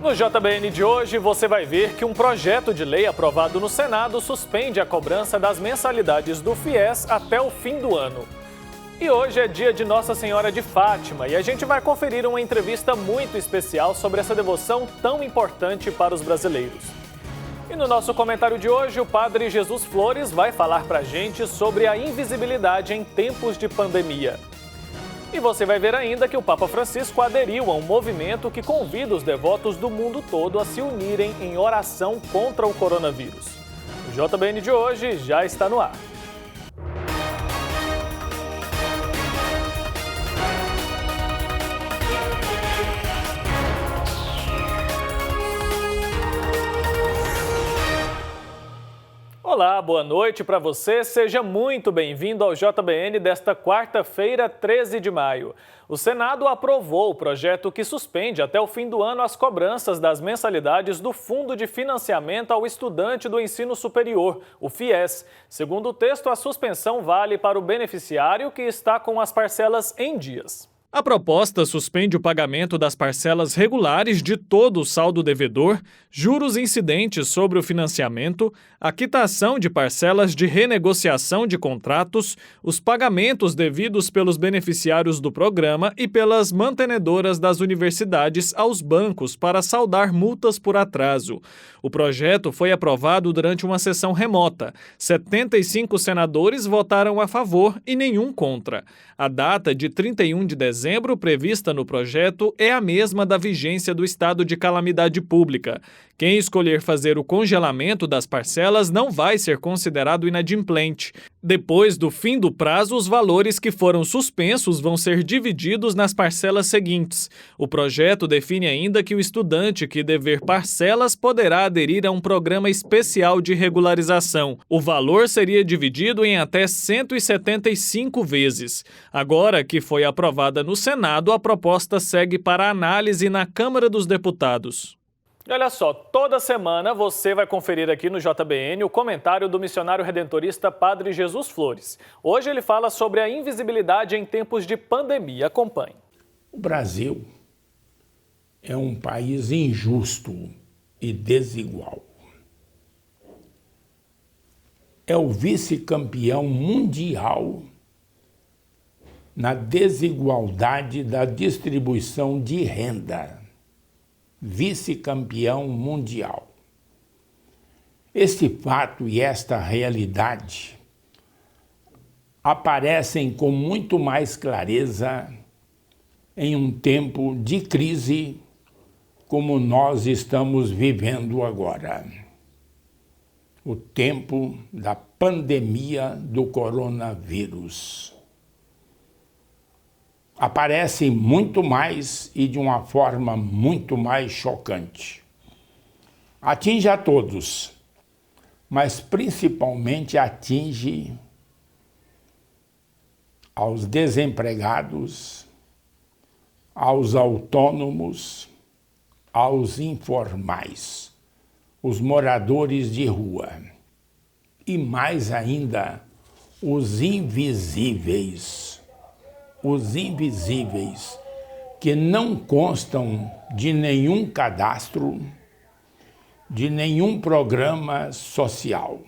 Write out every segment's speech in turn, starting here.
No JBN de hoje, você vai ver que um projeto de lei aprovado no Senado suspende a cobrança das mensalidades do FIES até o fim do ano. E hoje é dia de Nossa Senhora de Fátima e a gente vai conferir uma entrevista muito especial sobre essa devoção tão importante para os brasileiros. E no nosso comentário de hoje, o Padre Jesus Flores vai falar pra gente sobre a invisibilidade em tempos de pandemia. E você vai ver ainda que o Papa Francisco aderiu a um movimento que convida os devotos do mundo todo a se unirem em oração contra o coronavírus. O JBN de hoje já está no ar. Olá, boa noite para você. Seja muito bem-vindo ao JBN desta quarta-feira, 13 de maio. O Senado aprovou o projeto que suspende até o fim do ano as cobranças das mensalidades do Fundo de Financiamento ao Estudante do Ensino Superior, o FIES. Segundo o texto, a suspensão vale para o beneficiário que está com as parcelas em dias. A proposta suspende o pagamento das parcelas regulares de todo o saldo devedor, juros incidentes sobre o financiamento, a quitação de parcelas de renegociação de contratos, os pagamentos devidos pelos beneficiários do programa e pelas mantenedoras das universidades aos bancos para saldar multas por atraso. O projeto foi aprovado durante uma sessão remota. 75 senadores votaram a favor e nenhum contra. A data de 31 de dezembro prevista no projeto é a mesma da vigência do estado de calamidade pública. Quem escolher fazer o congelamento das parcelas não vai ser considerado inadimplente. Depois do fim do prazo, os valores que foram suspensos vão ser divididos nas parcelas seguintes. O projeto define ainda que o estudante que dever parcelas poderá aderir a um programa especial de regularização. O valor seria dividido em até 175 vezes. Agora que foi aprovada no Senado, a proposta segue para análise na Câmara dos Deputados. E olha só, toda semana você vai conferir aqui no JBN o comentário do missionário redentorista Padre Jesus Flores. Hoje ele fala sobre a invisibilidade em tempos de pandemia. Acompanhe. O Brasil é um país injusto e desigual. É o vice-campeão mundial na desigualdade da distribuição de renda. Vice-campeão mundial. Este fato e esta realidade aparecem com muito mais clareza em um tempo de crise como nós estamos vivendo agora. O tempo da pandemia do coronavírus. Aparece muito mais e de uma forma muito mais chocante. Atinge a todos, mas principalmente atinge aos desempregados, aos autônomos, aos informais, os moradores de rua e mais ainda os invisíveis. Os invisíveis, que não constam de nenhum cadastro, de nenhum programa social.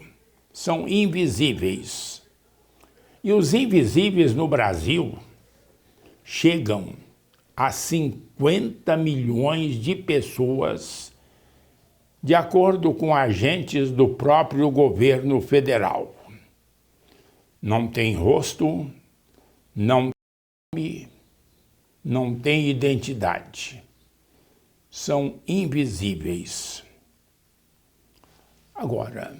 São invisíveis. E os invisíveis no Brasil chegam a 50 milhões de pessoas, de acordo com agentes do próprio governo federal. Não tem rosto, não tem identidade, são invisíveis. Agora,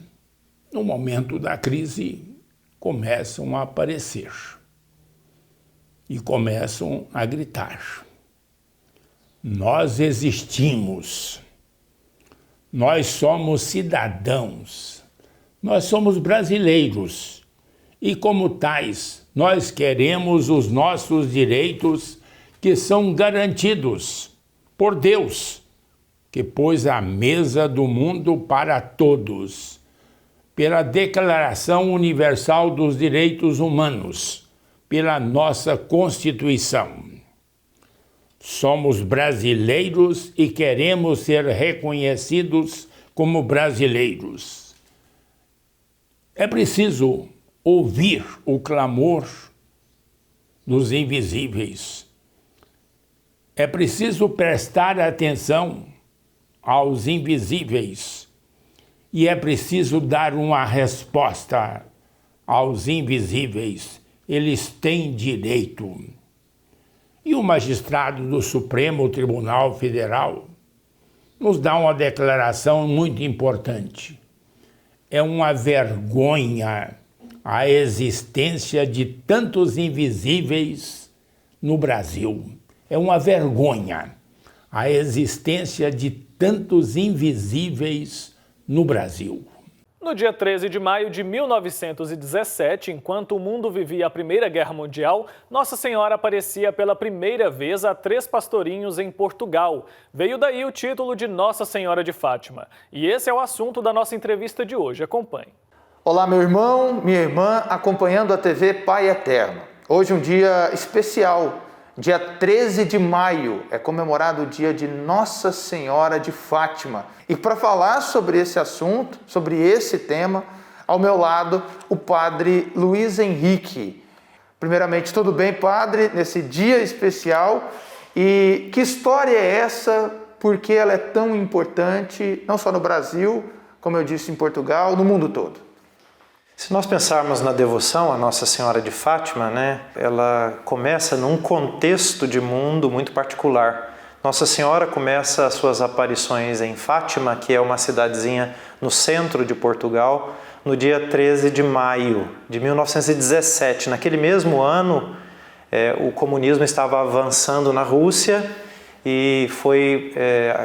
no momento da crise, começam a aparecer e começam a gritar. Nós existimos, nós somos cidadãos, nós somos brasileiros e, como tais, nós queremos os nossos direitos que são garantidos por Deus, que pôs a mesa do mundo para todos, pela Declaração Universal dos Direitos Humanos, pela nossa Constituição. Somos brasileiros e queremos ser reconhecidos como brasileiros. É preciso ouvir o clamor dos invisíveis. É preciso prestar atenção aos invisíveis. E é preciso dar uma resposta aos invisíveis. Eles têm direito. E o magistrado do Supremo Tribunal Federal nos dá uma declaração muito importante. É uma vergonha a existência de tantos invisíveis no Brasil. É uma vergonha a existência de tantos invisíveis no Brasil. No dia 13 de maio de 1917, enquanto o mundo vivia a Primeira Guerra Mundial, Nossa Senhora aparecia pela primeira vez a 3 pastorinhos em Portugal. Veio daí o título de Nossa Senhora de Fátima. E esse é o assunto da nossa entrevista de hoje. Acompanhe. Olá, meu irmão, minha irmã, acompanhando a TV Pai Eterno. Hoje um dia especial. Dia 13 de maio é comemorado o dia de Nossa Senhora de Fátima. E para falar sobre esse assunto, sobre esse tema, ao meu lado, o padre Luiz Henrique. Primeiramente, tudo bem, padre, nesse dia especial? E que história é essa? Por que ela é tão importante, não só no Brasil, como eu disse, em Portugal, no mundo todo? Se nós pensarmos na devoção à Nossa Senhora de Fátima, ela começa num contexto de mundo muito particular. Nossa Senhora começa as suas aparições em Fátima, que é uma cidadezinha no centro de Portugal, no dia 13 de maio de 1917. Naquele mesmo ano, o comunismo estava avançando na Rússia e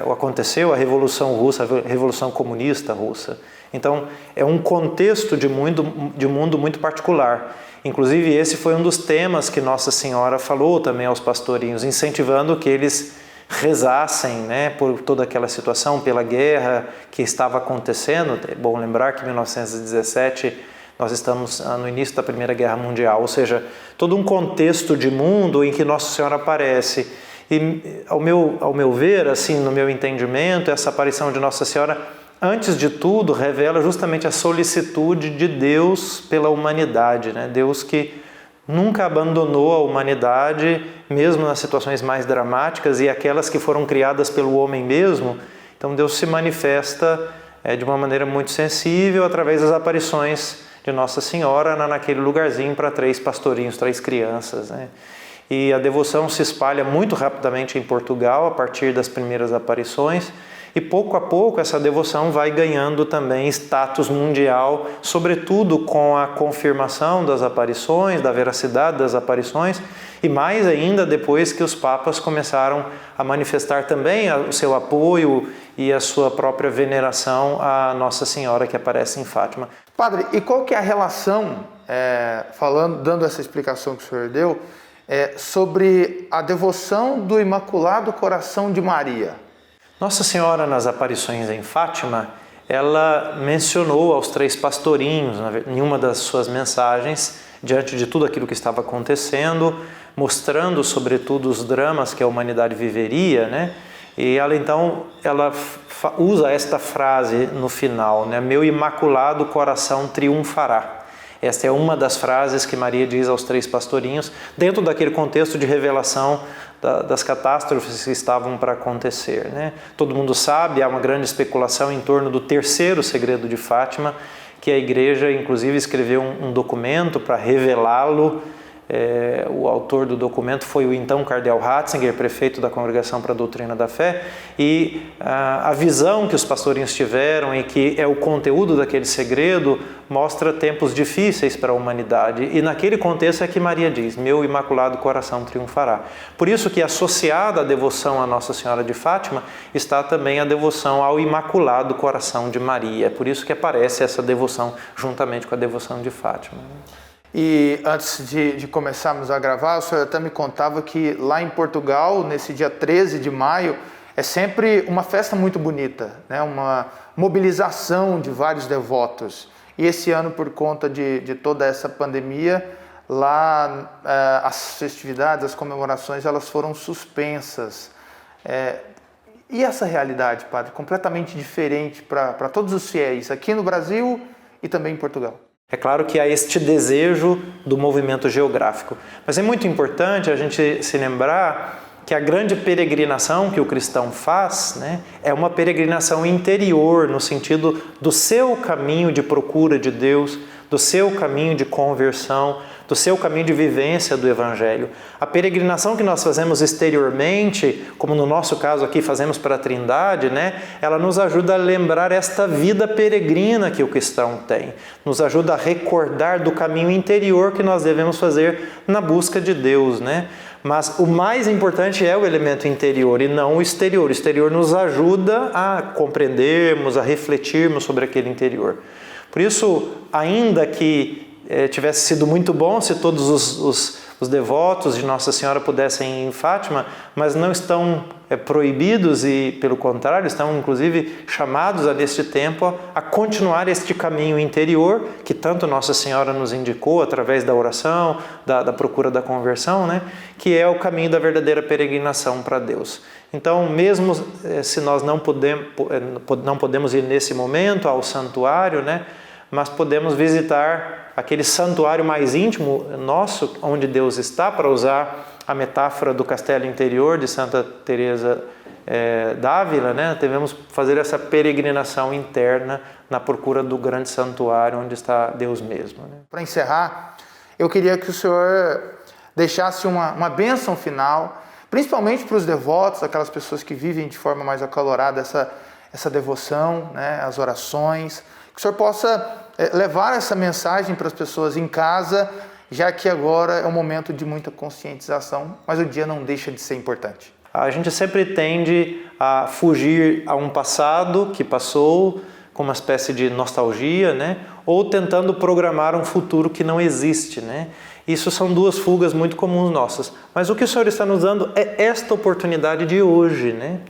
aconteceu a Revolução Russa, a Revolução Comunista Russa. Então, é um contexto de mundo muito particular. Inclusive, esse foi um dos temas que Nossa Senhora falou também aos pastorinhos, incentivando que eles rezassem, por toda aquela situação, pela guerra que estava acontecendo. É bom lembrar que em 1917 nós estamos no início da Primeira Guerra Mundial, ou seja, todo um contexto de mundo em que Nossa Senhora aparece. E, ao meu ver, assim, no meu entendimento, essa aparição de Nossa Senhora, antes de tudo, revela justamente a solicitude de Deus pela humanidade, Deus que nunca abandonou a humanidade, mesmo nas situações mais dramáticas e aquelas que foram criadas pelo homem mesmo. Então Deus se manifesta de uma maneira muito sensível através das aparições de Nossa Senhora naquele lugarzinho para 3 pastorinhos, 3 crianças. E a devoção se espalha muito rapidamente em Portugal a partir das primeiras aparições. E pouco a pouco essa devoção vai ganhando também status mundial, sobretudo com a confirmação das aparições, da veracidade das aparições, e mais ainda depois que os papas começaram a manifestar também o seu apoio e a sua própria veneração à Nossa Senhora que aparece em Fátima. Padre, e qual que é a relação, dando essa explicação que o senhor deu, sobre a devoção do Imaculado Coração de Maria? Nossa Senhora, nas aparições em Fátima, ela mencionou aos 3 pastorinhos, em uma das suas mensagens, diante de tudo aquilo que estava acontecendo, mostrando sobretudo os dramas que a humanidade viveria, E ela então usa esta frase no final, meu imaculado coração triunfará. Esta é uma das frases que Maria diz aos 3 pastorinhos, dentro daquele contexto de revelação das catástrofes que estavam para acontecer. Todo mundo sabe, há uma grande especulação em torno do 3º segredo de Fátima, que a Igreja, inclusive, escreveu um documento para revelá-lo. O autor do documento foi o então cardeal Ratzinger, prefeito da Congregação para a Doutrina da Fé, e a visão que os pastorinhos tiveram e que é o conteúdo daquele segredo mostra tempos difíceis para a humanidade, e naquele contexto é que Maria diz, meu imaculado coração triunfará. Por isso que associada à devoção à Nossa Senhora de Fátima está também a devoção ao Imaculado Coração de Maria, é por isso que aparece essa devoção juntamente com a devoção de Fátima. E antes de começarmos a gravar, o senhor até me contava que lá em Portugal, nesse dia 13 de maio, é sempre uma festa muito bonita, uma mobilização de vários devotos. E esse ano, por conta de toda essa pandemia, Lá as festividades, as comemorações, elas foram suspensas. E essa realidade, padre, completamente diferente para todos os fiéis, aqui no Brasil e também em Portugal? É claro que há este desejo do movimento geográfico, mas é muito importante a gente se lembrar que a grande peregrinação que o cristão faz, né, é uma peregrinação interior, no sentido do seu caminho de procura de Deus, do seu caminho de conversão, do seu caminho de vivência do Evangelho. A peregrinação que nós fazemos exteriormente, como no nosso caso aqui fazemos para a Trindade, né, ela nos ajuda a lembrar esta vida peregrina que o cristão tem. Nos ajuda a recordar do caminho interior que nós devemos fazer na busca de Deus, né? Mas o mais importante é o elemento interior e não o exterior. O exterior nos ajuda a compreendermos, a refletirmos sobre aquele interior. Por isso, ainda que tivesse sido muito bom se todos os devotos de Nossa Senhora pudessem ir em Fátima, mas não estão proibidos e, pelo contrário, estão inclusive chamados a neste tempo a continuar este caminho interior que tanto Nossa Senhora nos indicou através da oração, da procura da conversão, né? Que é o caminho da verdadeira peregrinação para Deus. Então, mesmo se nós não podemos ir nesse momento ao santuário, né? Mas podemos visitar aquele santuário mais íntimo nosso, onde Deus está, para usar a metáfora do castelo interior de Santa Teresa d'Ávila, né? Devemos fazer essa peregrinação interna na procura do grande santuário onde está Deus mesmo, né? Para encerrar, eu queria que o senhor deixasse uma bênção final, principalmente para os devotos, aquelas pessoas que vivem de forma mais acalorada essa devoção, né? As orações, que o senhor possa levar essa mensagem para as pessoas em casa, já que agora é um momento de muita conscientização, mas o dia não deixa de ser importante. A gente sempre tende a fugir a um passado que passou, com uma espécie de nostalgia, né? Ou tentando programar um futuro que não existe, né? Isso são duas fugas muito comuns nossas. Mas o que o Senhor está nos dando é esta oportunidade de hoje, né?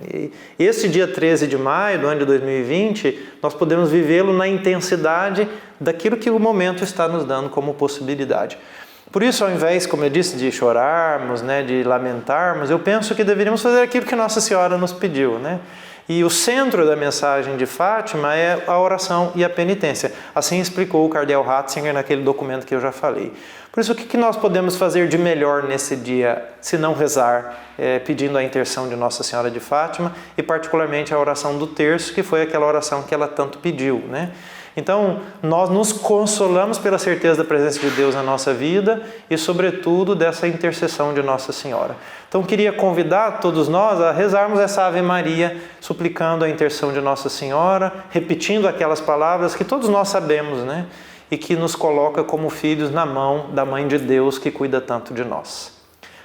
E esse dia 13 de maio do ano de 2020, nós podemos vivê-lo na intensidade daquilo que o momento está nos dando como possibilidade. Por isso, ao invés, como eu disse, de chorarmos, né, de lamentarmos, eu penso que deveríamos fazer aquilo que Nossa Senhora nos pediu, né? E o centro da mensagem de Fátima é a oração e a penitência. Assim explicou o cardeal Ratzinger naquele documento que eu já falei. Por isso, o que nós podemos fazer de melhor nesse dia, se não rezar, pedindo a intercessão de Nossa Senhora de Fátima e particularmente a oração do terço, que foi aquela oração que ela tanto pediu, né? Então, nós nos consolamos pela certeza da presença de Deus na nossa vida e, sobretudo, dessa intercessão de Nossa Senhora. Então, queria convidar todos nós a rezarmos essa Ave Maria, suplicando a intercessão de Nossa Senhora, repetindo aquelas palavras que todos nós sabemos, né? E que nos coloca como filhos na mão da Mãe de Deus que cuida tanto de nós.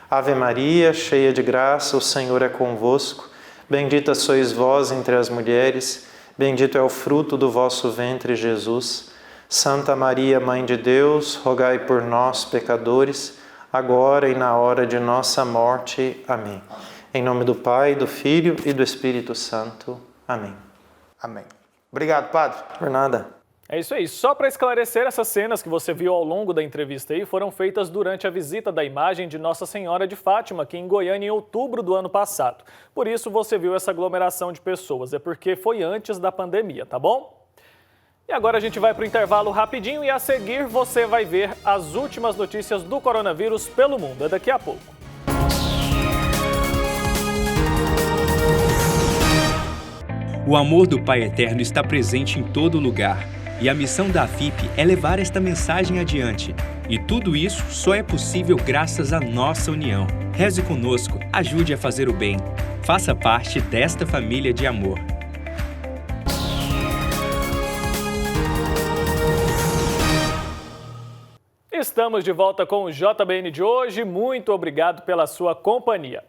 Ave Maria, cheia de graça, o Senhor é convosco. Bendita sois vós entre as mulheres. Bendito é o fruto do vosso ventre, Jesus. Santa Maria, Mãe de Deus, rogai por nós, pecadores, agora e na hora de nossa morte. Amém. Em nome do Pai, do Filho e do Espírito Santo. Amém. Amém. Obrigado, padre. Por nada. É isso aí. Só para esclarecer, essas cenas que você viu ao longo da entrevista aí foram feitas durante a visita da imagem de Nossa Senhora de Fátima, aqui em Goiânia, em outubro do ano passado. Por isso você viu essa aglomeração de pessoas, é porque foi antes da pandemia, tá bom? E agora a gente vai para o intervalo rapidinho e a seguir você vai ver as últimas notícias do coronavírus pelo mundo. É daqui a pouco. O amor do Pai Eterno está presente em todo lugar. E a missão da AFIP é levar esta mensagem adiante. E tudo isso só é possível graças à nossa união. Reze conosco, ajude a fazer o bem. Faça parte desta família de amor. Estamos de volta com o JBN de hoje. Muito obrigado pela sua companhia.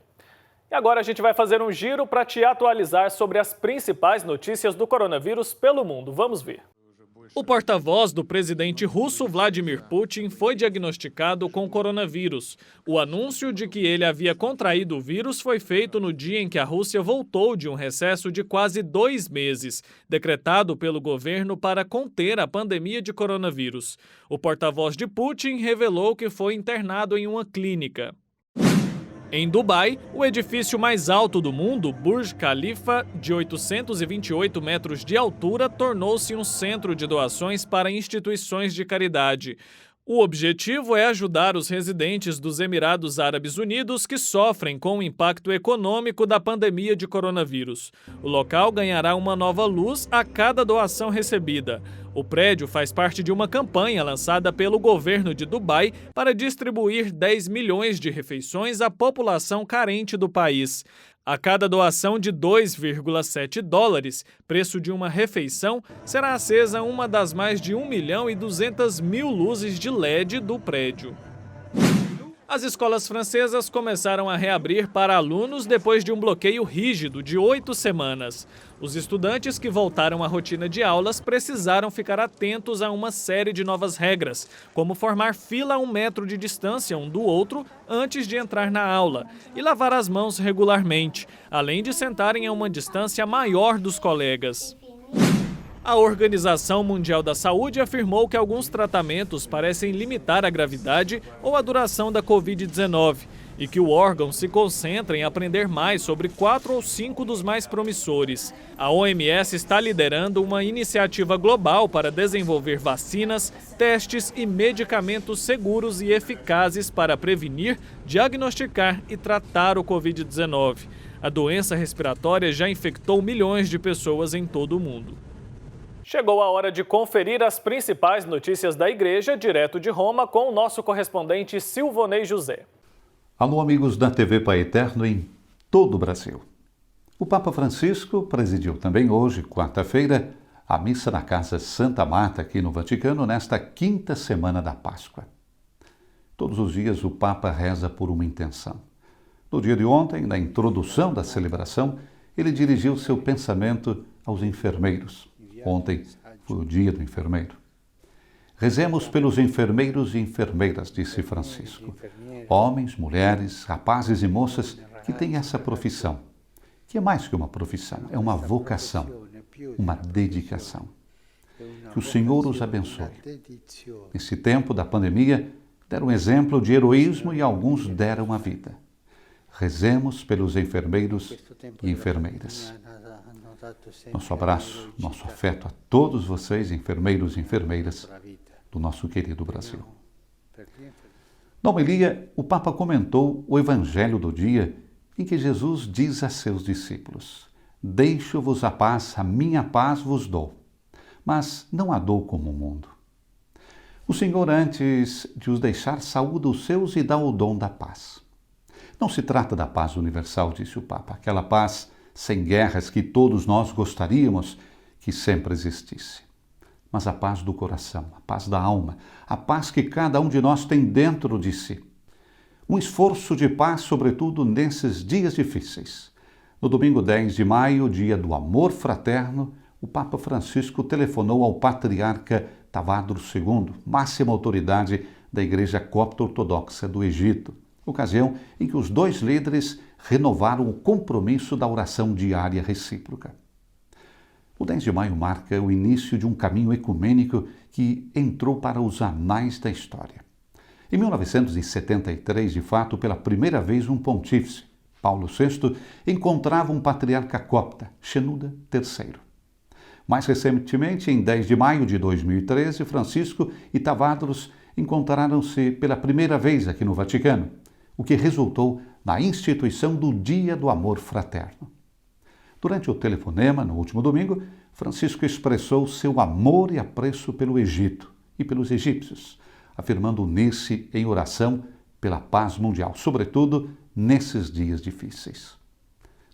E agora a gente vai fazer um giro para te atualizar sobre as principais notícias do coronavírus pelo mundo. Vamos ver. O porta-voz do presidente russo Vladimir Putin foi diagnosticado com coronavírus. O anúncio de que ele havia contraído o vírus foi feito no dia em que a Rússia voltou de um recesso de quase 2 meses, decretado pelo governo para conter a pandemia de coronavírus. O porta-voz de Putin revelou que foi internado em uma clínica. Em Dubai, o edifício mais alto do mundo, Burj Khalifa, de 828 metros de altura, tornou-se um centro de doações para instituições de caridade. O objetivo é ajudar os residentes dos Emirados Árabes Unidos que sofrem com o impacto econômico da pandemia de coronavírus. O local ganhará uma nova luz a cada doação recebida. O prédio faz parte de uma campanha lançada pelo governo de Dubai para distribuir 10 milhões de refeições à população carente do país. A cada doação de $2,7, preço de uma refeição, será acesa uma das mais de 1.200.000 luzes de LED do prédio. As escolas francesas começaram a reabrir para alunos depois de um bloqueio rígido de 8 semanas. Os estudantes que voltaram à rotina de aulas precisaram ficar atentos a uma série de novas regras, como formar fila a 1 metro de distância um do outro antes de entrar na aula e lavar as mãos regularmente, além de sentarem a uma distância maior dos colegas. A Organização Mundial da Saúde afirmou que alguns tratamentos parecem limitar a gravidade ou a duração da Covid-19 e que o órgão se concentra em aprender mais sobre 4 ou 5 dos mais promissores. A OMS está liderando uma iniciativa global para desenvolver vacinas, testes e medicamentos seguros e eficazes para prevenir, diagnosticar e tratar o Covid-19. A doença respiratória já infectou milhões de pessoas em todo o mundo. Chegou a hora de conferir as principais notícias da Igreja, direto de Roma, com o nosso correspondente Silvonei José. Alô, amigos da TV Pai Eterno em todo o Brasil. O Papa Francisco presidiu também hoje, quarta-feira, a missa na Casa Santa Marta, aqui no Vaticano, nesta 5ª semana da Páscoa. Todos os dias o Papa reza por uma intenção. No dia de ontem, na introdução da celebração, ele dirigiu seu pensamento aos enfermeiros. Ontem foi o dia do enfermeiro. Rezemos pelos enfermeiros e enfermeiras, disse Francisco. Homens, mulheres, rapazes e moças que têm essa profissão, que é mais que uma profissão, é uma vocação, uma dedicação. Que o Senhor os abençoe. Nesse tempo da pandemia, deram exemplo de heroísmo e alguns deram a vida. Rezemos pelos enfermeiros e enfermeiras. Nosso abraço, nosso afeto a todos vocês, enfermeiros e enfermeiras do nosso querido Brasil. Na homilia, o Papa comentou o Evangelho do dia em que Jesus diz a seus discípulos: Deixo-vos a paz, a minha paz vos dou, mas não a dou como o mundo. O Senhor, antes de os deixar, saúda os seus e dá o dom da paz. Não se trata da paz universal, disse o Papa, aquela paz sem guerras que todos nós gostaríamos que sempre existisse. Mas a paz do coração, a paz da alma, a paz que cada um de nós tem dentro de si. Um esforço de paz, sobretudo nesses dias difíceis. No domingo 10 de maio, dia do amor fraterno, o Papa Francisco telefonou ao patriarca Tavadros II, máxima autoridade da Igreja Copta Ortodoxa do Egito, ocasião em que os dois líderes renovaram o compromisso da oração diária recíproca. O 10 de maio marca o início de um caminho ecumênico que entrou para os anais da história. Em 1973, de fato, pela primeira vez um pontífice, Paulo VI, encontrava um patriarca copta, Shenouda III. Mais recentemente, em 10 de maio de 2013, Francisco e Tavadros encontraram-se pela primeira vez aqui no Vaticano, o que resultou na instituição do Dia do Amor Fraterno. Durante o telefonema, no último domingo, Francisco expressou seu amor e apreço pelo Egito e pelos egípcios, afirmando unir-se em oração pela paz mundial, sobretudo nesses dias difíceis.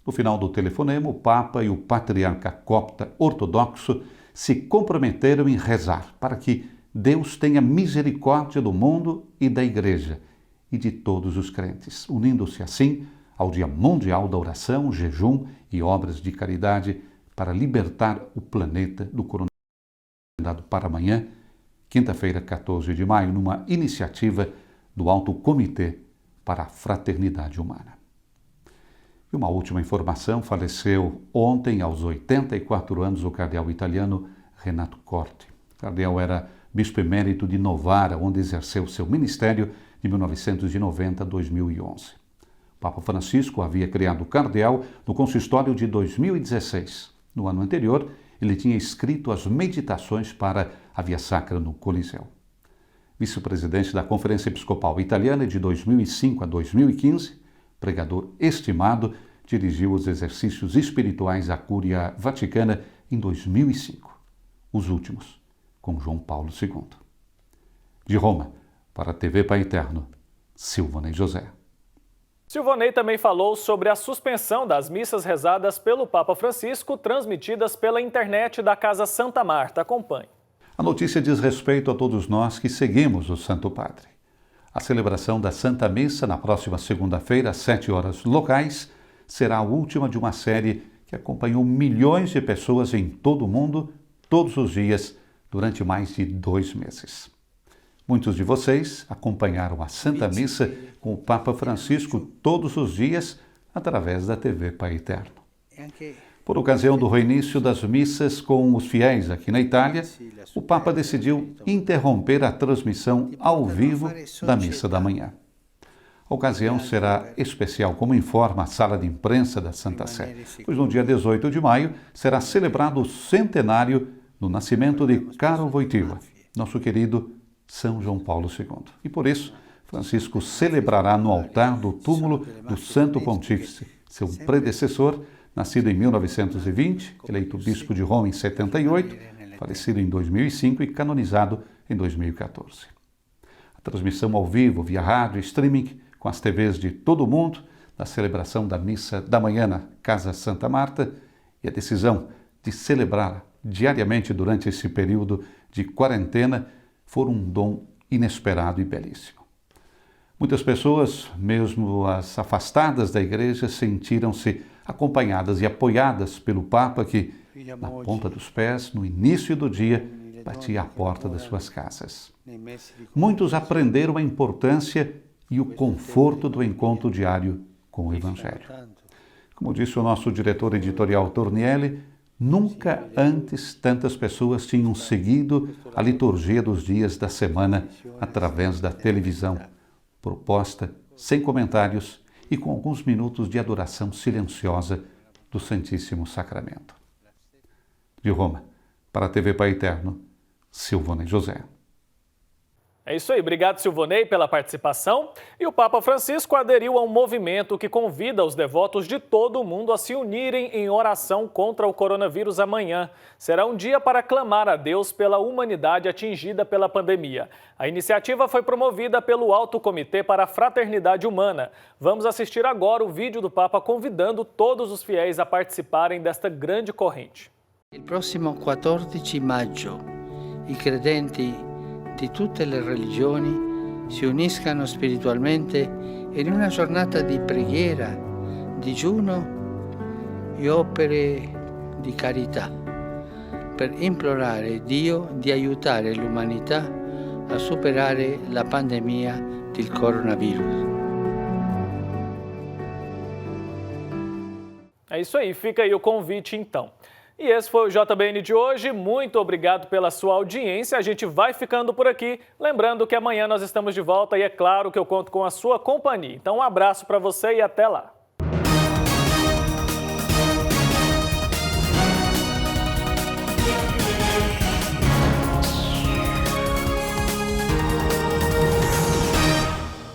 No final do telefonema, o Papa e o patriarca copta ortodoxo se comprometeram em rezar para que Deus tenha misericórdia do mundo e da Igreja e de todos os crentes, unindo-se assim ao Dia Mundial da Oração, jejum e obras de caridade para libertar o planeta do coronavírus. Dado para amanhã, quinta-feira, 14 de maio, numa iniciativa do Alto Comitê para a Fraternidade Humana. E uma última informação, faleceu ontem, aos 84 anos, o cardeal italiano Renato Corti. O cardeal era bispo emérito de Novara, onde exerceu seu ministério de 1990 a 2011. O Papa Francisco havia criado o cardeal no consistório de 2016. No ano anterior, ele tinha escrito as meditações para a Via Sacra no Coliseu. Vice-presidente da Conferência Episcopal Italiana de 2005 a 2015, pregador estimado, dirigiu os exercícios espirituais à Cúria Vaticana em 2005, os últimos com João Paulo II. De Roma, para a TV Pai Eterno, Silvanei José. Silvanei também falou sobre a suspensão das missas rezadas pelo Papa Francisco, transmitidas pela internet da Casa Santa Marta. Acompanhe. A notícia diz respeito a todos nós que seguimos o Santo Padre. A celebração da Santa Missa, na próxima segunda-feira, às 7 horas locais, será a última de uma série que acompanhou milhões de pessoas em todo o mundo, todos os dias, durante mais de 2 meses. Muitos de vocês acompanharam a Santa Missa com o Papa Francisco todos os dias, através da TV Pai Eterno. Por ocasião do reinício das missas com os fiéis aqui na Itália, o Papa decidiu interromper a transmissão ao vivo da Missa da Manhã. A ocasião será especial, como informa a sala de imprensa da Santa Sé, pois no dia 18 de maio será celebrado o centenário do nascimento de Karol Wojtyła, nosso querido São João Paulo II. E por isso, Francisco celebrará no altar do túmulo do Santo Pontífice, seu predecessor, nascido em 1920, eleito bispo de Roma em 78, falecido em 2005 e canonizado em 2014. A transmissão ao vivo, via rádio e streaming, com as TVs de todo o mundo, da celebração da Missa da Manhã na Casa Santa Marta e a decisão de celebrá-la diariamente durante esse período de quarentena foram um dom inesperado e belíssimo. Muitas pessoas, mesmo as afastadas da igreja, sentiram-se acompanhadas e apoiadas pelo Papa que, na ponta dos pés, no início do dia, batia à porta das suas casas. Muitos aprenderam a importância e o conforto do encontro diário com o Evangelho. Como disse o nosso diretor editorial Tornielli, nunca antes tantas pessoas tinham seguido a liturgia dos dias da semana através da televisão, proposta sem comentários e com alguns minutos de adoração silenciosa do Santíssimo Sacramento. De Roma, para a TV Pai Eterno, Silvanei José. É isso aí, obrigado Silvanei pela participação. E o Papa Francisco aderiu a um movimento que convida os devotos de todo o mundo a se unirem em oração contra o coronavírus amanhã. Será um dia para clamar a Deus pela humanidade atingida pela pandemia. A iniciativa foi promovida pelo Alto Comitê para a Fraternidade Humana. Vamos assistir agora o vídeo do Papa convidando todos os fiéis a participarem desta grande corrente. Il prossimo 14 maggio i credenti di tutte le religioni si uniscano spiritualmente in una giornata di preghiera, digiuno e opere di carità per implorare Dio di aiutare l'umanità a superare la pandemia del coronavirus. É isso aí, fica aí o convite então. E esse foi o JBN de hoje. Muito obrigado pela sua audiência. A gente vai ficando por aqui. Lembrando que amanhã nós estamos de volta e é claro que eu conto com a sua companhia. Então um abraço para você e até lá.